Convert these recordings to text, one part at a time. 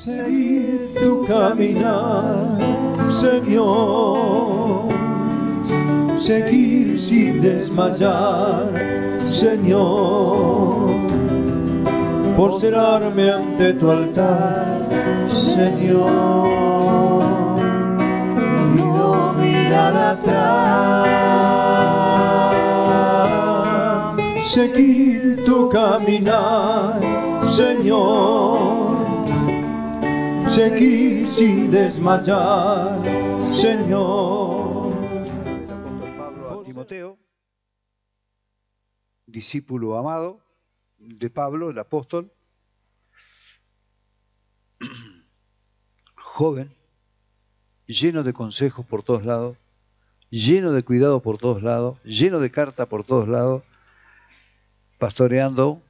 seguir tu caminar, Señor, seguir sin desmayar, Señor, postrarme ante tu altar, Señor, y no mirar atrás, seguir tu caminar, Señor, seguir sin desmayar, Señor. El apóstol Pablo a Timoteo, discípulo amado de Pablo, el apóstol, joven, lleno de consejos por todos lados, lleno de cuidado por todos lados, lleno de carta por todos lados, pastoreando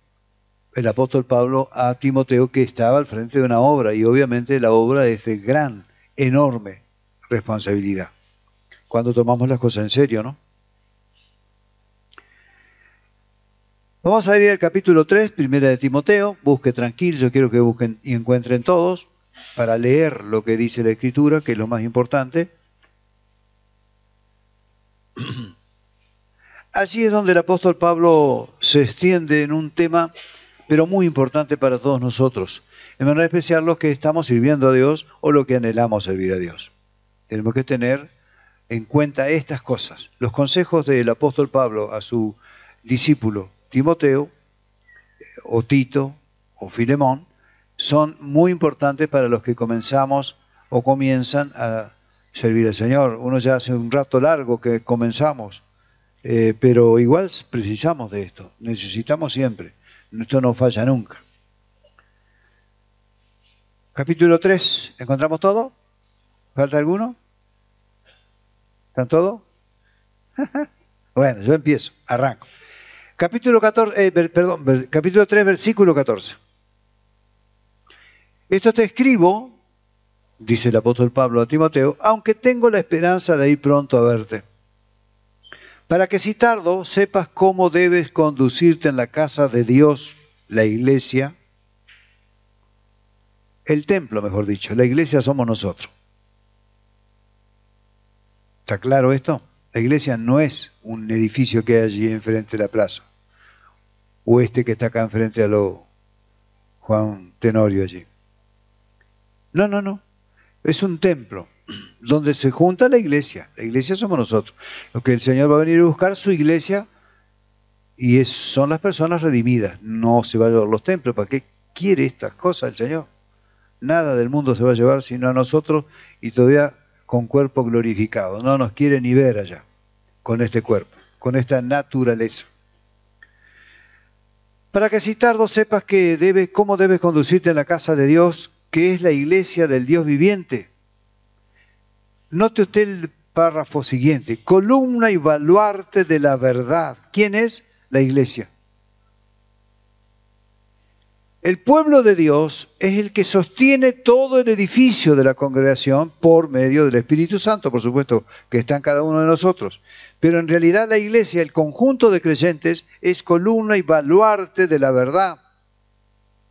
el apóstol Pablo a Timoteo, que estaba al frente de una obra, y obviamente la obra es de gran, enorme responsabilidad, cuando tomamos las cosas en serio, ¿no? Vamos a ir al capítulo 3, primera de Timoteo. Busque tranquilo, yo quiero que busquen y encuentren todos para leer lo que dice la Escritura, que es lo más importante. Allí es donde el apóstol Pablo se extiende en un tema, pero muy importante para todos nosotros, en manera especial los que estamos sirviendo a Dios o los que anhelamos servir a Dios. Tenemos que tener en cuenta estas cosas. Los consejos del apóstol Pablo a su discípulo Timoteo, o Tito, o Filemón, son muy importantes para los que comenzamos o comienzan a servir al Señor. Uno ya hace un rato largo que comenzamos, pero igual precisamos de esto, necesitamos siempre, esto no falla nunca. Capítulo 3, ¿encontramos todo? ¿Falta alguno? ¿Están todos? Bueno, yo empiezo, arranco. Capítulo 3, versículo 14. Esto te escribo, dice el apóstol Pablo a Timoteo, aunque tengo la esperanza de ir pronto a verte, para que si tardo sepas cómo debes conducirte en la casa de Dios, la iglesia, el templo, mejor dicho. La iglesia somos nosotros. ¿Está claro esto? La iglesia no es un edificio que hay allí enfrente de la plaza, o este que está acá enfrente a lo Juan Tenorio allí. No, no, no. Es un templo donde se junta la iglesia. La iglesia somos nosotros. Lo que el Señor va a venir a buscar, su iglesia, y son las personas redimidas. No se va a llevar los templos. ¿Para qué quiere estas cosas el Señor? Nada del mundo se va a llevar sino a nosotros, y todavía con cuerpo glorificado. No nos quiere ni ver allá, con este cuerpo, con esta naturaleza. Para que si tardo sepas cómo debes conducirte en la casa de Dios, que es la iglesia del Dios viviente. Note usted el párrafo siguiente: columna y baluarte de la verdad. ¿Quién es? La iglesia. El pueblo de Dios es el que sostiene todo el edificio de la congregación por medio del Espíritu Santo, por supuesto, que está en cada uno de nosotros. Pero en realidad la iglesia, el conjunto de creyentes, es columna y baluarte de la verdad.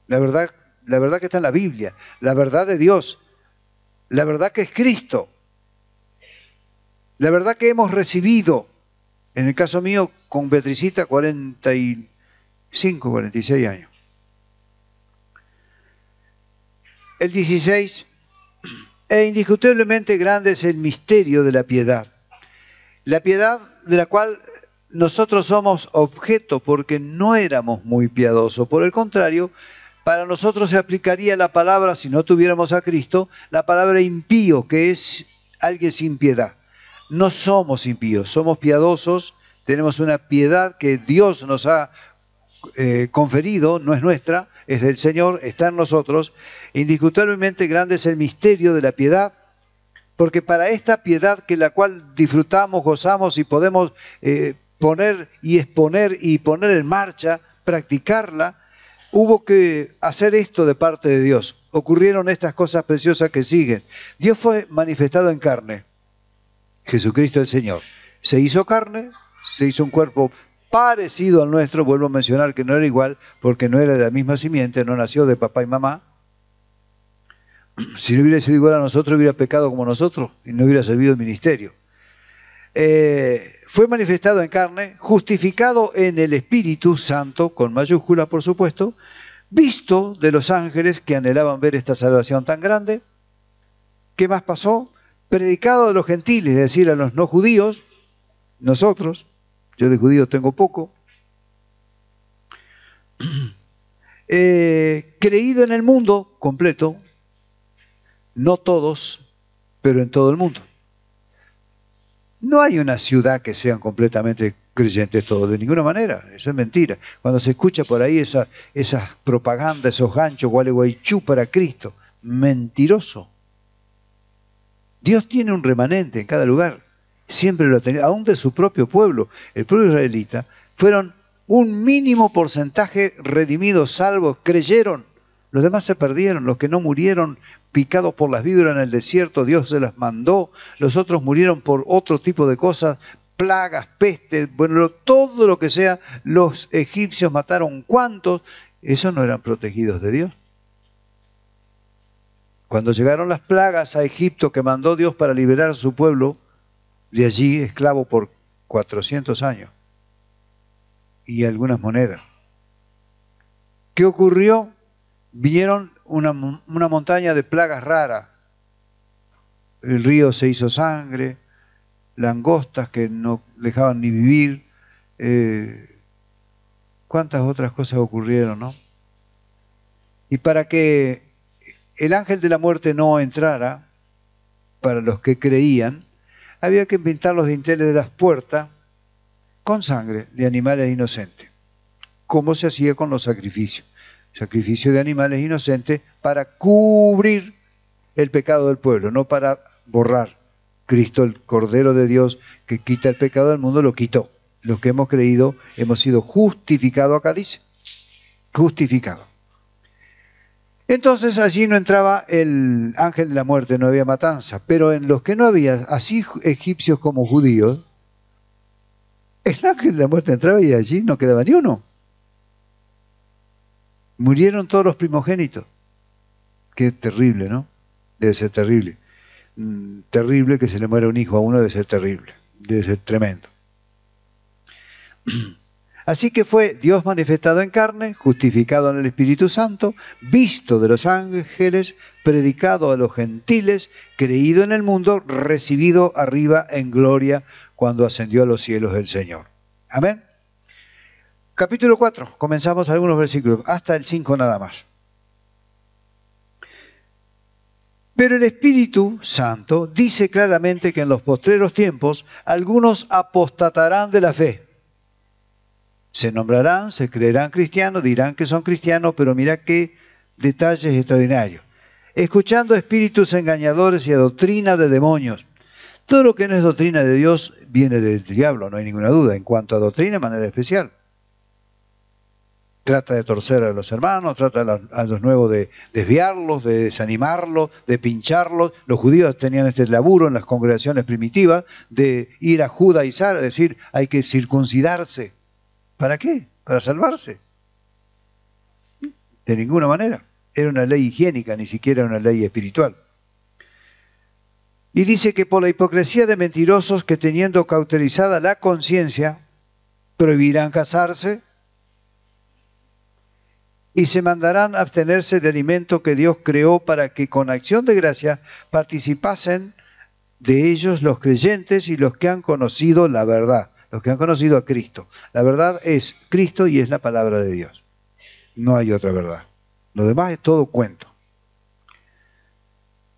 La verdad que está en la Biblia, la verdad de Dios, la verdad que es Cristo, la verdad que hemos recibido. En el caso mío, con Beatricita, 45, 46 años. El 16, e indiscutiblemente grande es el misterio de la piedad. La piedad de la cual nosotros somos objeto, porque no éramos muy piadosos. Por el contrario, para nosotros se aplicaría la palabra, si no tuviéramos a Cristo, la palabra impío, que es alguien sin piedad. No somos impíos, somos piadosos, tenemos una piedad que Dios nos ha conferido, no es nuestra, es del Señor, está en nosotros. Indiscutiblemente grande es el misterio de la piedad, porque para esta piedad que la cual disfrutamos, gozamos y podemos poner y exponer y poner en marcha, practicarla, hubo que hacer esto de parte de Dios. Ocurrieron estas cosas preciosas que siguen. Dios fue manifestado en carne. Jesucristo el Señor se hizo carne, se hizo un cuerpo parecido al nuestro. Vuelvo a mencionar que no era igual, porque no era de la misma simiente, no nació de papá y mamá. Si no hubiera sido igual a nosotros, hubiera pecado como nosotros y no hubiera servido el ministerio. Fue manifestado en carne, justificado en el Espíritu Santo, con mayúscula por supuesto, visto de los ángeles que anhelaban ver esta salvación tan grande. ¿Qué más pasó? Predicado a los gentiles, es decir, a los no judíos, nosotros, yo de judíos tengo poco, creído en el mundo completo, no todos, pero en todo el mundo. No hay una ciudad que sean completamente creyentes todos, de ninguna manera, eso es mentira. Cuando se escucha por ahí esas propagandas, esos ganchos, Gualeguaychú para Cristo, mentiroso. Dios tiene un remanente en cada lugar, siempre lo ha tenido, aún de su propio pueblo. El pueblo israelita fueron un mínimo porcentaje redimidos, salvos, creyeron. Los demás se perdieron, los que no murieron picados por las víboras en el desierto, Dios se las mandó, los otros murieron por otro tipo de cosas, plagas, pestes, bueno, todo lo que sea, los egipcios mataron ¿cuántos? Esos no eran protegidos de Dios. Cuando llegaron las plagas a Egipto que mandó Dios para liberar a su pueblo, de allí esclavo por 400 años y algunas monedas. ¿Qué ocurrió? Vinieron una montaña de plagas raras. El río se hizo sangre, langostas que no dejaban ni vivir. ¿Cuántas otras cosas ocurrieron, no? Y para que el ángel de la muerte no entrara, para los que creían, había que pintar los dinteles de las puertas con sangre de animales inocentes, como se hacía con los sacrificios. Sacrificio de animales inocentes para cubrir el pecado del pueblo, no para borrar. Cristo, el Cordero de Dios que quita el pecado del mundo, lo quitó. Los que hemos creído hemos sido justificados, acá dice, justificados. Entonces allí no entraba el ángel de la muerte, no había matanza, pero en los que no había, así egipcios como judíos, el ángel de la muerte entraba y allí no quedaba ni uno. Murieron todos los primogénitos. Qué terrible, ¿no? Debe ser terrible. Terrible que se le muera un hijo a uno, debe ser terrible, debe ser tremendo. Así que fue Dios manifestado en carne, justificado en el Espíritu Santo, visto de los ángeles, predicado a los gentiles, creído en el mundo, recibido arriba en gloria cuando ascendió a los cielos el Señor. Amén. Capítulo 4, comenzamos algunos versículos, hasta el 5 nada más. Pero el Espíritu Santo dice claramente que en los postreros tiempos algunos apostatarán de la fe. Se nombrarán, se creerán cristianos, dirán que son cristianos, pero mira qué detalles extraordinarios. Escuchando espíritus engañadores y a doctrina de demonios. Todo lo que no es doctrina de Dios viene del diablo, no hay ninguna duda. En cuanto a doctrina, de manera especial. Trata de torcer a los hermanos, trata a los nuevos de desviarlos, de desanimarlos, de pincharlos. Los judíos tenían este laburo en las congregaciones primitivas de ir a judaizar, es decir, hay que circuncidarse. ¿Para qué? ¿Para salvarse? De ninguna manera. Era una ley higiénica, ni siquiera una ley espiritual. Y dice que por la hipocresía de mentirosos que teniendo cauterizada la conciencia, prohibirán casarse y se mandarán abstenerse de alimento que Dios creó para que con acción de gracia participasen de ellos los creyentes y los que han conocido la verdad. Los que han conocido a Cristo. La verdad es Cristo y es la palabra de Dios. No hay otra verdad. Lo demás es todo cuento.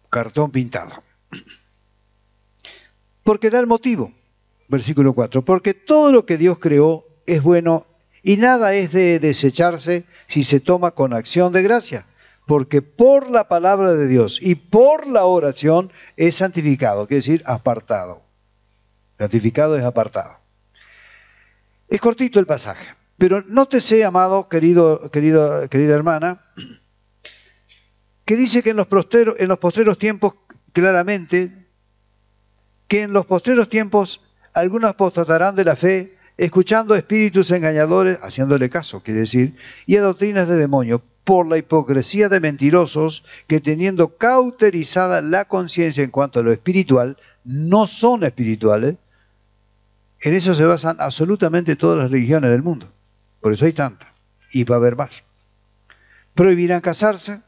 Cartón pintado. Porque da el motivo. Versículo 4. Porque todo lo que Dios creó es bueno y nada es de desecharse si se toma con acción de gracia. Porque por la palabra de Dios y por la oración es santificado. Quiere decir apartado. Santificado es apartado. Es cortito el pasaje, pero nótese, amado, querida hermana, que dice que en los postreros tiempos, claramente, que en los postreros tiempos algunos apostatarán de la fe, escuchando espíritus engañadores, haciéndole caso, quiere decir, y a doctrinas de demonios. por la hipocresía de mentirosos que, teniendo cauterizada la conciencia en cuanto a lo espiritual, no son espirituales. En eso se basan absolutamente todas las religiones del mundo. Por eso hay tantas. Y va a haber más. Prohibirán casarse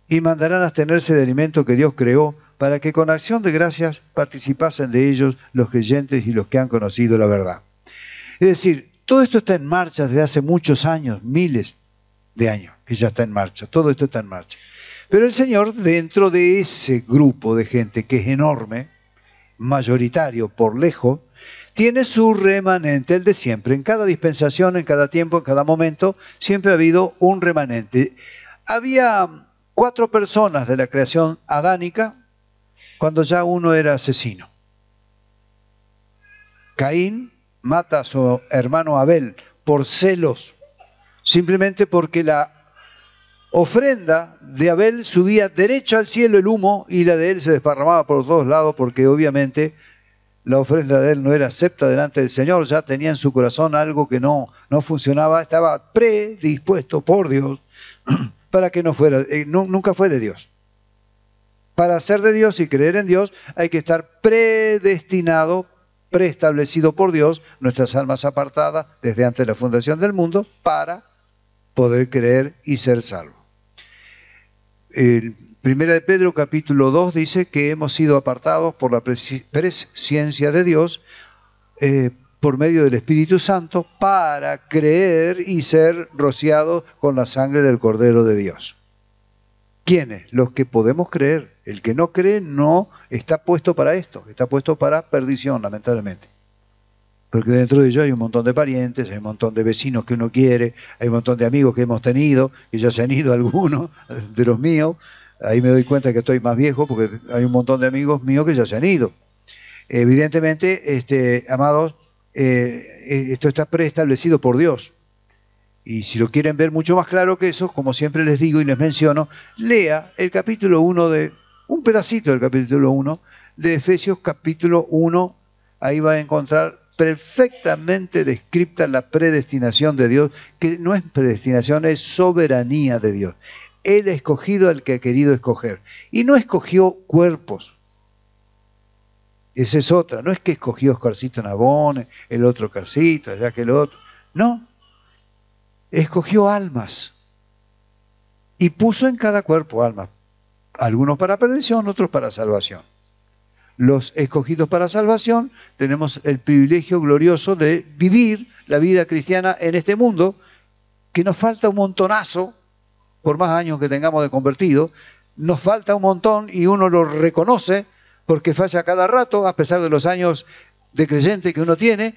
y mandarán abstenerse de alimento que Dios creó, para que con acción de gracias participasen de ellos los creyentes y los que han conocido la verdad. Es decir, todo esto está en marcha desde hace muchos años, miles de años que ya está en marcha. Todo esto está en marcha. Pero el Señor, dentro de ese grupo de gente que es enorme, mayoritario por lejos, tiene su remanente, el de siempre. En cada dispensación, en cada tiempo, en cada momento, siempre ha habido un remanente. Había 4 personas de la creación adánica cuando ya uno era asesino. Caín mata a su hermano Abel por celos, simplemente porque la ofrenda de Abel subía derecho al cielo el humo y la de él se desparramaba por todos lados, porque obviamente la ofrenda de él no era acepta delante del Señor, ya tenía en su corazón algo que no funcionaba, estaba predispuesto por Dios para que no fuera, nunca fue de Dios. Para ser de Dios y creer en Dios hay que estar predestinado, preestablecido por Dios, nuestras almas apartadas desde antes de la fundación del mundo, para poder creer y ser salvos. Primera de Pedro capítulo 2 dice que hemos sido apartados por la presciencia de Dios por medio del Espíritu Santo para creer y ser rociados con la sangre del Cordero de Dios. ¿Quiénes? Los que podemos creer. El que no cree no está puesto para esto, está puesto para perdición, lamentablemente. Porque dentro de ello hay un montón de parientes, hay un montón de vecinos que uno quiere, hay un montón de amigos que hemos tenido, que ya se han ido algunos de los míos. Ahí me doy cuenta que estoy más viejo porque hay un montón de amigos míos que ya se han ido. Evidentemente, amados, esto está preestablecido por Dios. Y si lo quieren ver mucho más claro que eso, como siempre les digo y les menciono, lea el capítulo 1 un pedacito del capítulo 1 de Efesios capítulo 1, ahí va a encontrar perfectamente descrita la predestinación de Dios, que no es predestinación, es soberanía de Dios. Él ha escogido al que ha querido escoger. Y no escogió cuerpos. Esa es otra. No es que escogió Oscarcito Nabón, el otro Oscarcito, allá que el otro. No. Escogió almas. Y puso en cada cuerpo almas. Algunos para perdición, otros para salvación. Los escogidos para salvación tenemos el privilegio glorioso de vivir la vida cristiana en este mundo, que nos falta un montonazo, por más años que tengamos de convertido, nos falta un montón y uno lo reconoce porque falla cada rato, a pesar de los años de creyente que uno tiene,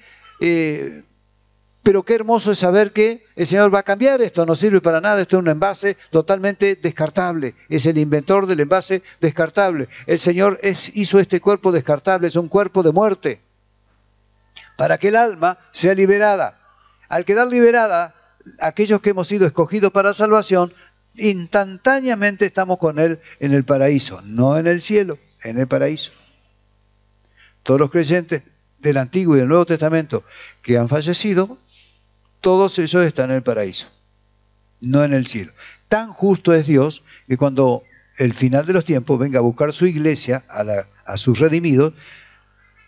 pero qué hermoso es saber que el Señor va a cambiar esto, no sirve para nada, esto es un envase totalmente descartable, es el inventor del envase descartable. El Señor hizo este cuerpo descartable, es un cuerpo de muerte, para que el alma sea liberada. Al quedar liberada, aquellos que hemos sido escogidos para salvación, instantáneamente estamos con Él en el paraíso, no en el cielo, en el paraíso. Todos los creyentes del Antiguo y del Nuevo Testamento que han fallecido, todos ellos están en el paraíso, no en el cielo. Tan justo es Dios que cuando el final de los tiempos venga a buscar su iglesia, a sus redimidos,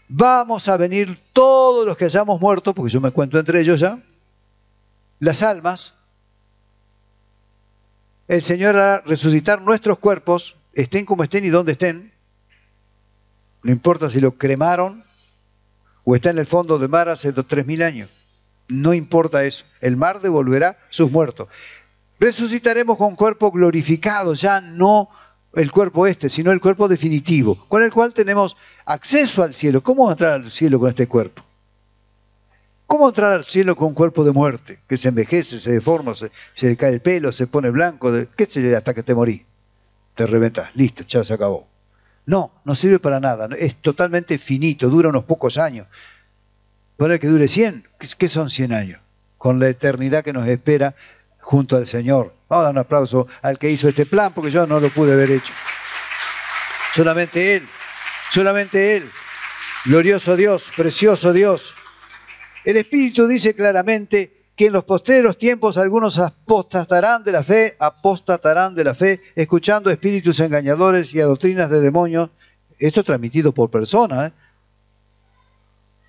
vamos a venir todos los que hayamos muerto, porque yo me cuento entre ellos ya, las almas. El Señor hará resucitar nuestros cuerpos, estén como estén y donde estén. No importa si lo cremaron o está en el fondo del mar hace 3.000 años. No importa eso. El mar devolverá sus muertos. Resucitaremos con cuerpo glorificado, ya no el cuerpo sino el cuerpo definitivo, con el cual tenemos acceso al cielo. ¿Cómo entrar al cielo con este cuerpo? ¿Cómo entrar al cielo con un cuerpo de muerte? Que se envejece, se deforma, se le cae el pelo, se pone blanco, qué sé yo, hasta que te morís. Te reventás, listo, ya se acabó. No sirve para nada, es totalmente finito, dura unos pocos años. Puede que dure 100, ¿qué son 100 años? Con la eternidad que nos espera junto al Señor. Vamos a dar un aplauso al que hizo este plan, porque yo no lo pude haber hecho. Solamente Él. Glorioso Dios, precioso Dios. El Espíritu dice claramente que en los postreros tiempos algunos apostatarán de la fe, escuchando espíritus engañadores y a doctrinas de demonios. Esto transmitido por personas, ¿eh?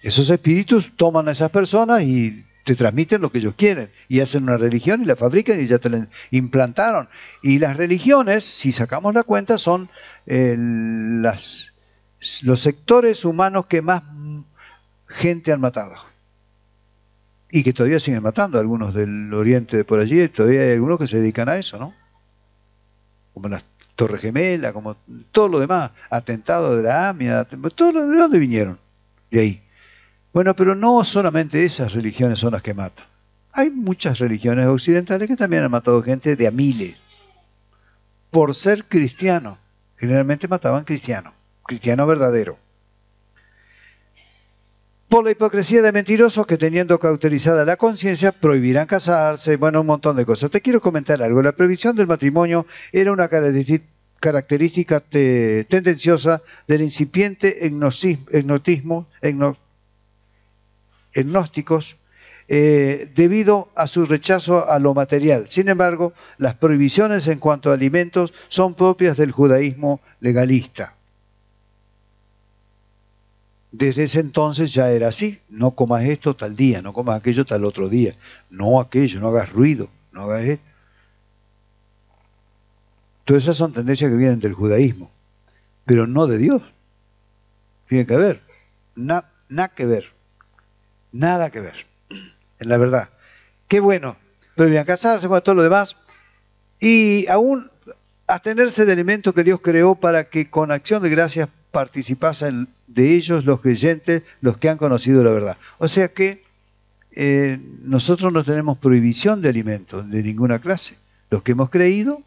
Esos espíritus toman a esas personas y te transmiten lo que ellos quieren. Y hacen una religión y la fabrican y ya te la implantaron. Y las religiones, si sacamos la cuenta, son los sectores humanos que más gente han matado. Y que todavía siguen matando, algunos del oriente de por allí, todavía hay algunos que se dedican a eso, ¿no? Como las Torres Gemelas, como todo lo demás, atentados de la AMIA, todo ¿de dónde vinieron? De ahí. Bueno, pero no solamente esas religiones son las que matan. Hay muchas religiones occidentales que también han matado gente de a miles. Por ser cristiano. Generalmente mataban cristiano verdadero. Por la hipocresía de mentirosos que teniendo cauterizada la conciencia prohibirán casarse, bueno, un montón de cosas. Te quiero comentar algo. La prohibición del matrimonio era una característica tendenciosa del incipiente gnósticos debido a su rechazo a lo material. Sin embargo, las prohibiciones en cuanto a alimentos son propias del judaísmo legalista. Desde ese entonces ya era así: no comas esto tal día, no comas aquello tal otro día, no aquello, no hagas ruido, no hagas esto. Todas esas son tendencias que vienen del judaísmo, pero no de Dios. Tiene que ver, nada que ver. Nada que ver, en la verdad. Qué bueno, pero bien, casarse con todo lo demás y aún abstenerse de alimentos que Dios creó para que con acción de gracias participasen de ellos los creyentes, los que han conocido la verdad. O sea que nosotros no tenemos prohibición de alimentos de ninguna clase. Los que hemos creído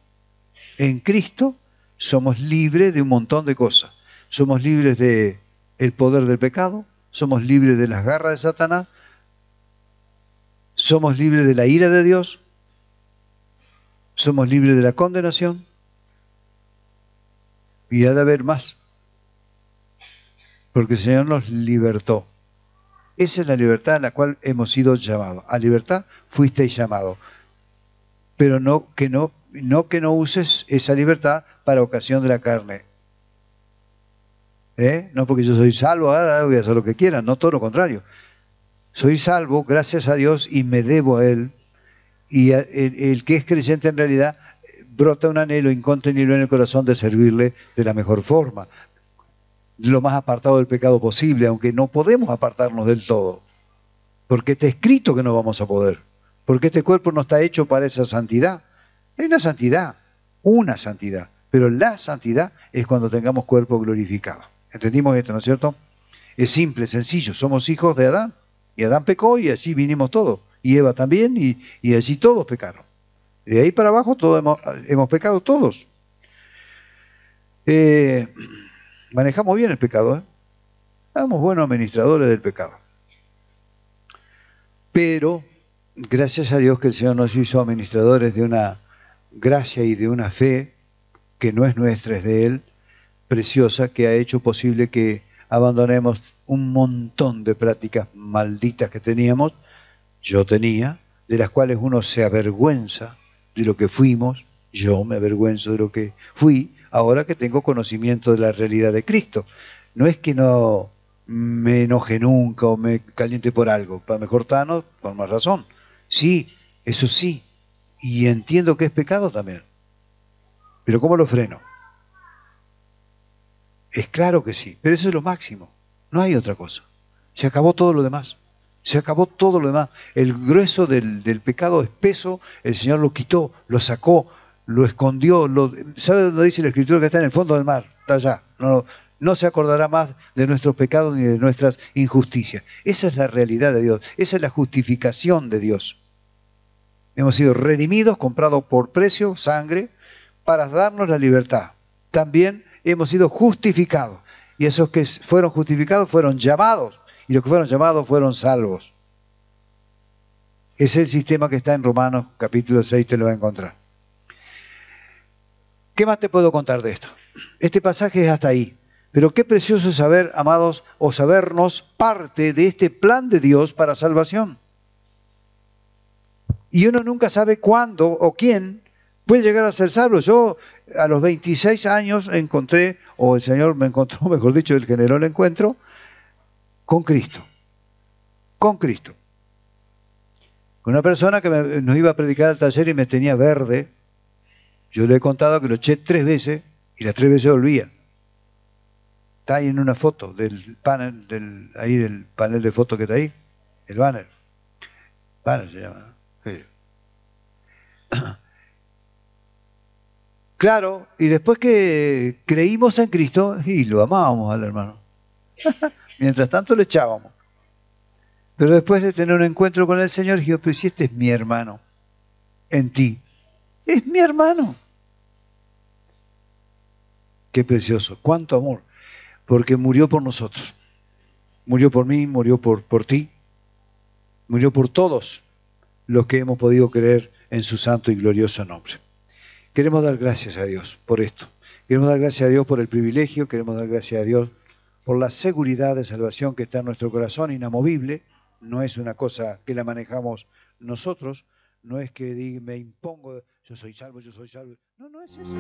en Cristo somos libres de un montón de cosas. Somos libres del poder del pecado. Somos libres de las garras de Satanás, somos libres de la ira de Dios, somos libres de la condenación, y ha de haber más, porque el Señor nos libertó. Esa es la libertad a la cual hemos sido llamados. A libertad fuisteis llamados, pero no que no uses esa libertad para ocasión de la carne. No porque yo soy salvo, ahora voy a hacer lo que quiera, no, todo lo contrario. Soy salvo gracias a Dios y me debo a Él. Y el que es creyente en realidad brota un anhelo incontenible en el corazón de servirle de la mejor forma, lo más apartado del pecado posible, aunque no podemos apartarnos del todo, porque está escrito que no vamos a poder, porque este cuerpo no está hecho para esa santidad. Hay una santidad, pero la santidad es cuando tengamos cuerpo glorificado. ¿Entendimos esto, no es cierto? Es simple, sencillo. Somos hijos de Adán. Y Adán pecó y así vinimos todos. Y Eva también, y allí todos pecaron. De ahí para abajo todos hemos pecado todos. Manejamos bien el pecado, ¿eh? Somos buenos administradores del pecado. Pero, gracias a Dios que el Señor nos hizo administradores de una gracia y de una fe que no es nuestra, es de Él, preciosa, que ha hecho posible que abandonemos un montón de prácticas malditas que teníamos, yo tenía, de las cuales uno se avergüenza de lo que fuimos. Yo me avergüenzo de lo que fui, ahora que tengo conocimiento de la realidad de Cristo. No es que no me enoje nunca o me caliente por algo, para mejor tano, con más razón. Sí, eso sí, y entiendo que es pecado también. Pero ¿cómo lo freno? Es claro que sí, pero eso es lo máximo. No hay otra cosa. Se acabó todo lo demás. Se acabó todo lo demás. El grueso del pecado espeso, el Señor lo quitó, lo sacó, lo escondió. ¿Sabe dónde dice la Escritura? Que está en el fondo del mar. Está allá. No se acordará más de nuestros pecados ni de nuestras injusticias. Esa es la realidad de Dios. Esa es la justificación de Dios. Hemos sido redimidos, comprados por precio, sangre, para darnos la libertad. También hemos sido justificados. Y esos que fueron justificados fueron llamados. Y los que fueron llamados fueron salvos. Es el sistema que está en Romanos capítulo 6, te lo va a encontrar. ¿Qué más te puedo contar de esto? Este pasaje es hasta ahí. Pero qué precioso es saber, amados, o sabernos parte de este plan de Dios para salvación. Y uno nunca sabe cuándo o quién puede llegar a ser salvo. Yo a los 26 años encontré, o el Señor me encontró, mejor dicho, Él generó el encuentro, con Cristo. Con Cristo. Con una persona que nos iba a predicar al taller y me tenía verde. Yo le he contado que lo eché 3 veces y las 3 veces volvía. Está ahí en una foto del panel, del panel de fotos que está ahí, el banner. Banner se llama, ¿no? Sí. Claro, y después que creímos en Cristo, y lo amábamos al hermano. Mientras tanto lo echábamos. Pero después de tener un encuentro con el Señor, dije, pero si este es mi hermano, en ti, es mi hermano. Qué precioso, cuánto amor, porque murió por nosotros. Murió por mí, murió por ti, murió por todos los que hemos podido creer en su santo y glorioso nombre. Queremos dar gracias a Dios por esto. Queremos dar gracias a Dios por el privilegio, queremos dar gracias a Dios por la seguridad de salvación que está en nuestro corazón, inamovible. No es una cosa que la manejamos nosotros, no es que me impongo, yo soy salvo, yo soy salvo. No, no es eso.